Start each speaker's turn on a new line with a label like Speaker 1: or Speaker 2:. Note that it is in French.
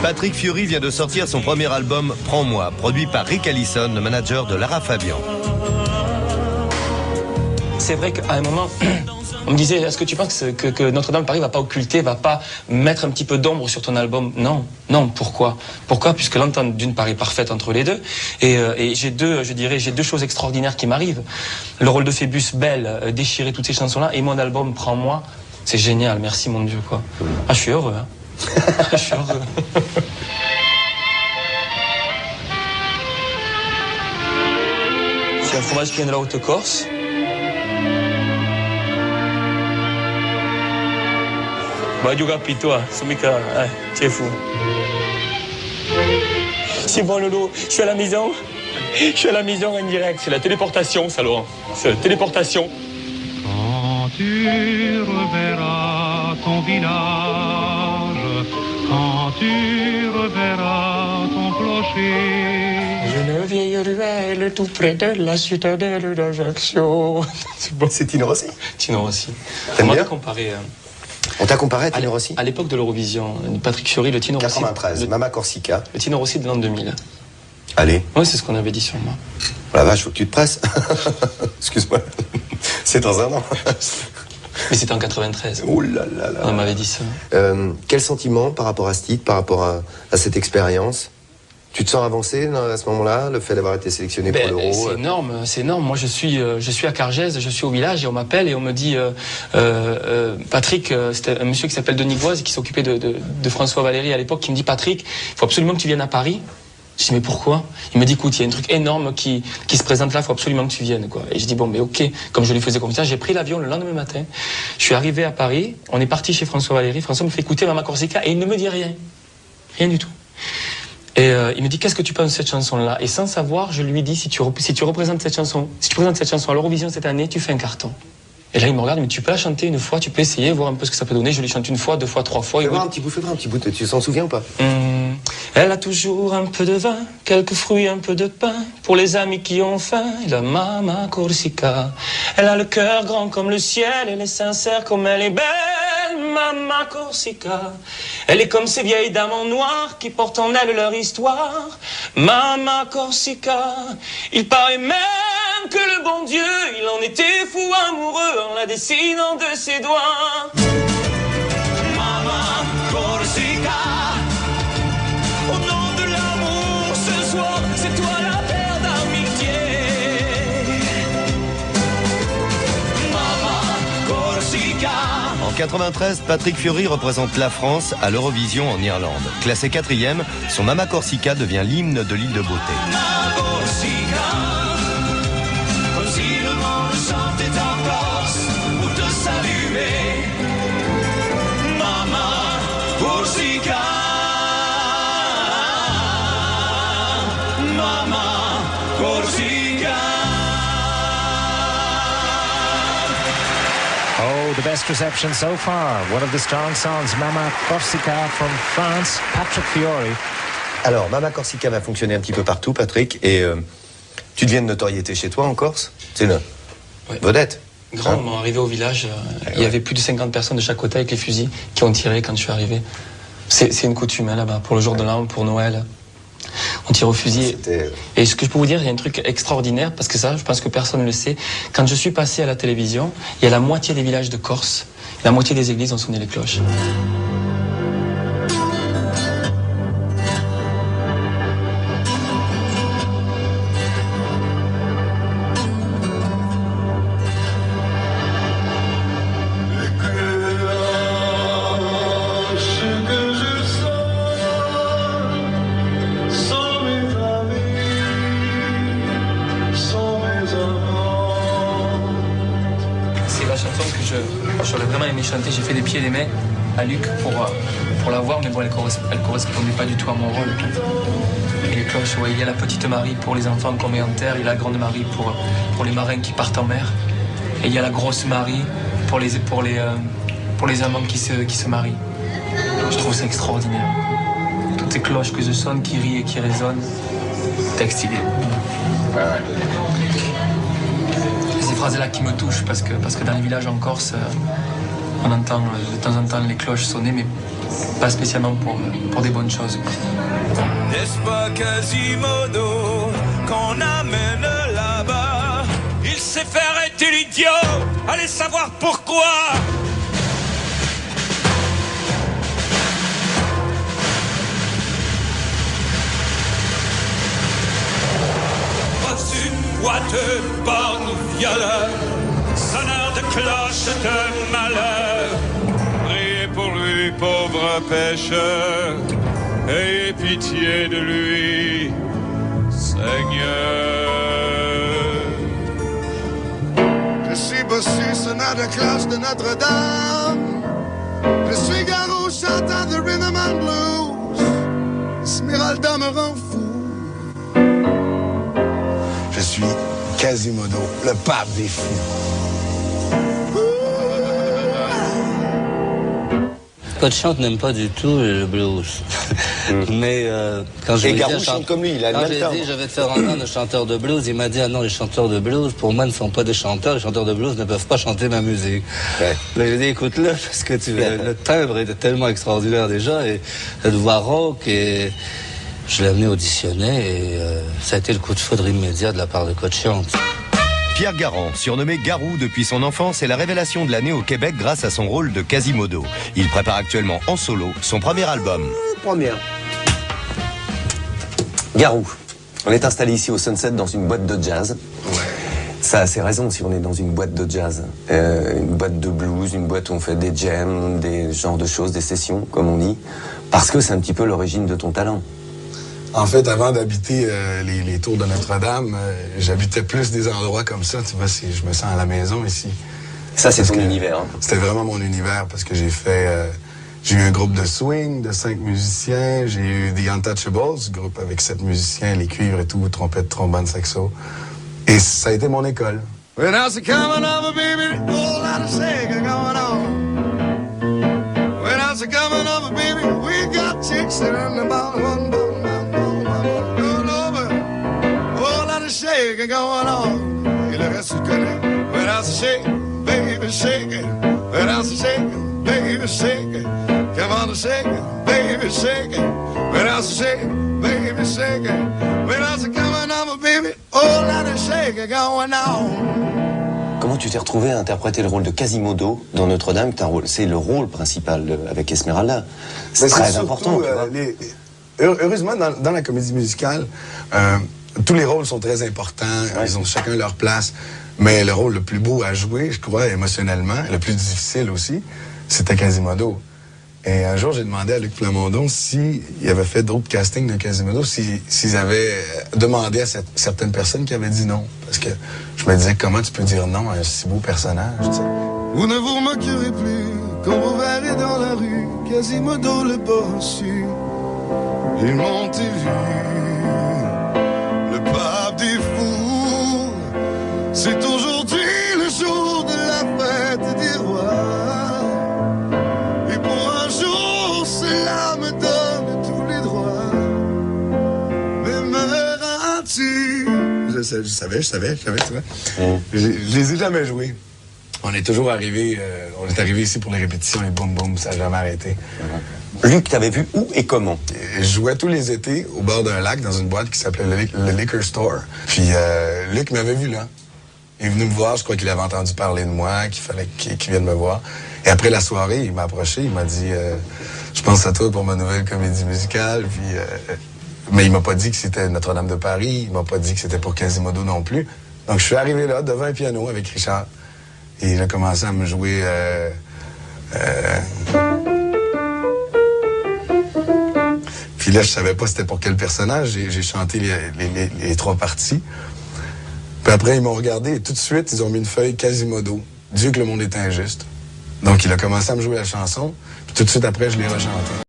Speaker 1: Patrick Fiori vient de sortir son premier album Prends-moi, produit par Rick Allison, le manager de Lara Fabian.
Speaker 2: C'est vrai qu'à un moment, on me disait, est-ce que tu penses que Notre-Dame de Paris va pas occulter, va pas mettre un petit peu d'ombre sur ton album? Non, non, pourquoi? Pourquoi? Puisque l'entente d'une part est parfaite entre les deux, et j'ai deux choses extraordinaires qui m'arrivent. Le rôle de Phébus, Belle, déchirer toutes ces chansons-là, et mon album Prends-moi, c'est génial, merci mon Dieu, quoi. Ah, je suis heureux, hein. Je suis heureux. C'est un fromage qui vient de la Haute-Corse. Bah, du capito, c'est mica, c'est fou. C'est bon, Lolo, je suis à la maison. Je suis à la maison en direct. C'est la téléportation, ça, Laurent. C'est la téléportation.
Speaker 3: Quand tu reverras ton village, quand tu reverras ton clocher.
Speaker 2: Une vieille ruelle tout près de la citadelle d'Ajaccio. C'est bon.
Speaker 1: C'est Tino Rossi.
Speaker 2: Tino Rossi.
Speaker 1: T'aimes
Speaker 2: On
Speaker 1: bien
Speaker 2: m'a comparé.
Speaker 1: On t'a comparé à Tino Rossi?
Speaker 2: À l'époque de l'Eurovision, Patrick Fiori, le Tino Rossi.
Speaker 1: 93, Mama Corsica.
Speaker 2: Le Tino Rossi de l'an 2000.
Speaker 1: Allez.
Speaker 2: Oui, c'est ce qu'on avait dit sur moi.
Speaker 1: Oh la vache, faut que tu te presses. Excuse-moi. C'est dans un an.
Speaker 2: Mais c'était en 93.
Speaker 1: Oh là là là.
Speaker 2: On m'avait dit ça.
Speaker 1: Quel sentiment par rapport à ce titre, par rapport à cette expérience? Tu te sens avancé à ce moment-là, le fait d'avoir été sélectionné pour l'Euro?
Speaker 2: C'est énorme, c'est énorme. Moi, je suis à Cargèse, je suis au village et on m'appelle et on me dit Patrick, c'était un monsieur qui s'appelle Denis Goise qui s'occupait de François Valéry à l'époque, qui me dit Patrick, il faut absolument que tu viennes à Paris. Je dis mais pourquoi? Il me dit écoute, il y a un truc énorme qui se présente là, il faut absolument que tu viennes, quoi. Et je dis bon mais ok, comme je lui faisais confiance, j'ai pris l'avion le lendemain matin. Je suis arrivé à Paris, on est parti chez François Valéry. François me fait écouter Mama Corsica et il ne me dit rien, rien du tout. Et il me dit qu'est-ce que tu penses de cette chanson-là? Et sans savoir, je lui dis si tu représentes cette chanson, si tu présentes cette chanson à l'Eurovision cette année, tu fais un carton. Et là il me regarde, mais tu peux la chanter une fois, tu peux essayer, voir un peu ce que ça peut donner. Je lui chante une fois, deux fois, trois fois.
Speaker 1: Fais voir un petit bout, tu t'en souviens ou pas?
Speaker 2: Elle a toujours un peu de vin, quelques fruits, un peu de pain, pour les amis qui ont faim, et la Mama Corsica. Elle a le cœur grand comme le ciel, elle est sincère comme elle est belle, Mama Corsica. Elle est comme ces vieilles dames en noir qui portent en elles leur histoire, Mama Corsica. Il paraît même que le bon Dieu, il en était fou amoureux en la dessinant de ses doigts. Mama Corsica. Au nom de l'amour ce soir, c'est toi la paire d'amitié. Mama Corsica.
Speaker 1: En 93, Patrick Fiori représente la France à l'Eurovision en Irlande. Classé 4e, son Mama Corsica devient l'hymne de l'île de Beauté.
Speaker 2: Mama Corsica. Comme si le monde chantait en Corse pour te saluer. Mama Corsica. Mama Corsica.
Speaker 4: Oh, the best reception so far. One of the strong songs, Mama Corsica from France, Patrick Fiori.
Speaker 1: Alors, Mama Corsica va fonctionner un petit peu partout, Patrick, et tu deviens de notoriété chez toi en Corse? C'est une vedette.
Speaker 2: Grand moment, arrivé au village, il y avait plus de 50 personnes de chaque côté avec les fusils qui ont tiré quand je suis arrivé. C'est une coutume hein, là-bas, pour le jour de l'an, pour Noël. On tire au fusil. Et ce que je peux vous dire, il y a un truc extraordinaire, parce que ça, je pense que personne ne le sait. Quand je suis passé à la télévision, il y a la moitié des villages de Corse, la moitié des églises ont sonné les cloches. J'aurais vraiment aimé chanter, j'ai fait des pieds et des mains à Luc pour la voir, mais bon, elle correspondait pas du tout à mon rôle. Et les cloches, ouais, il y a la petite Marie pour les enfants qu'on met en terre, il y a la grande Marie pour les marins qui partent en mer, et il y a la grosse Marie pour les amants qui se marient. Je trouve ça extraordinaire. Toutes ces cloches que je sonne, qui rient et qui résonnent, texte idée. Ouais. Ces phrases-là qui me touchent, parce que dans les villages en Corse, On entend de temps en temps les cloches sonner, mais pas spécialement pour des bonnes choses.
Speaker 5: N'est-ce pas Quasimodo qu'on amène là-bas? Il sait faire être l'idiot, allez savoir pourquoi. Une boîte borne violeur, sonneur de cloche de malheur. Priez pour lui, pauvre pécheur, ayez pitié de lui, Seigneur.
Speaker 6: Je suis bossu, sonneur de cloche de Notre-Dame. Je suis Garou, chanteur de Rhythm and Blues. Esmeralda me rend fou. Je suis Quasimodo, le pape des fous.
Speaker 7: Coachante n'aime pas du tout le blues. Mais quand je
Speaker 1: Et
Speaker 7: lui ai
Speaker 1: Garou
Speaker 7: dit,
Speaker 1: chante comme lui, il a
Speaker 7: quand
Speaker 1: le
Speaker 7: j'ai
Speaker 1: même
Speaker 7: dit
Speaker 1: timbre.
Speaker 7: je vais te faire entendre un chanteur de blues, il m'a dit ah non, les chanteurs de blues pour moi ne sont pas des chanteurs, les chanteurs de blues ne peuvent pas chanter ma musique.
Speaker 1: Ouais.
Speaker 7: Mais j'ai dit écoute-le parce que le timbre était tellement extraordinaire déjà et cette voix rauque et je l'ai amené auditionner et ça a été le coup de foudre immédiat de la part de Coachante.
Speaker 1: Pierre Garand, surnommé Garou depuis son enfance, est la révélation de l'année au Québec grâce à son rôle de Quasimodo. Il prépare actuellement en solo son premier album.
Speaker 8: Première. Garou. On est installé ici au Sunset dans une boîte de jazz.
Speaker 6: Ouais.
Speaker 8: Ça a ses raisons si on est dans une boîte de jazz. Une boîte de blues, une boîte où on fait des jams, des genres de choses, des sessions, comme on dit. Parce que c'est un petit peu l'origine de ton talent.
Speaker 6: En fait, avant d'habiter les tours de Notre-Dame, j'habitais plus des endroits comme ça. Tu vois, je me sens à la maison ici.
Speaker 8: Ça, c'est
Speaker 6: Parce
Speaker 8: ton
Speaker 6: que
Speaker 8: univers. Hein.
Speaker 6: C'était vraiment mon univers parce que j'ai eu un groupe de swing de 5 musiciens. J'ai eu The Untouchables, groupe avec 7 musiciens, les cuivres et tout, trompette, trombone, saxo. Et ça a été mon école. When I was coming over, baby, a whole lot of shaking going on. When I was coming over, baby, we got chicks sitting in the bottom, going over, whole lot of shaking going on. Et le reste, tu connais. When I was shaking, baby, shaking. When I was shaking, baby, shaking. Come on, shaking, baby, shaking. When I was shaking, baby, shaking. When I was coming over, baby, whole lot of shaking going on.
Speaker 8: Comment tu t'es retrouvé à interpréter le rôle de Quasimodo dans Notre-Dame? C'est le rôle principal avec Esmeralda. C'est très important, tu vois.
Speaker 6: Heureusement, dans la comédie musicale, tous les rôles sont très importants. Ouais. Ils ont chacun leur place. Mais le rôle le plus beau à jouer, je crois, émotionnellement, le plus difficile aussi, c'était Quasimodo. Et un jour, j'ai demandé à Luc Plamondon s'il avait fait d'autres castings de Quasimodo, s'ils avaient demandé à certaines personnes qui avaient dit non. Parce que je me disais, comment tu peux dire non à un si beau personnage, tu sais. Vous ne vous moquerez plus quand vous verrez dans la rue Quasimodo le bossu. Ils m'ont vu, le pape des fous. C'est aujourd'hui le jour de la fête des rois. Et pour un jour, cela me donne tous les droits. Mais m'aimeras-tu? Je savais, tu vois. Je les ai jamais joués. On est toujours arrivé, on est arrivé ici pour les répétitions et boum boum, ça n'a jamais arrêté.
Speaker 8: Luc, t'avais vu où et comment?
Speaker 6: Je jouais tous les étés au bord d'un lac dans une boîte qui s'appelait le Liquor Store. Puis Luc m'avait vu là. Il est venu me voir, je crois qu'il avait entendu parler de moi, qu'il fallait qu'il vienne me voir. Et après la soirée, il m'a approché, il m'a dit je pense à toi pour ma nouvelle comédie musicale. Puis, mais il m'a pas dit que c'était Notre-Dame de Paris, il m'a pas dit que c'était pour Quasimodo non plus. Donc je suis arrivé là devant un piano avec Richard. Et il a commencé à me jouer Puis là, je savais pas c'était pour quel personnage. J'ai chanté les 3 parties. Puis après, ils m'ont regardé et tout de suite, ils ont mis une feuille Quasimodo. Dieu que le monde est injuste. Donc, il a commencé à me jouer la chanson. Puis tout de suite après, je l'ai rechanté.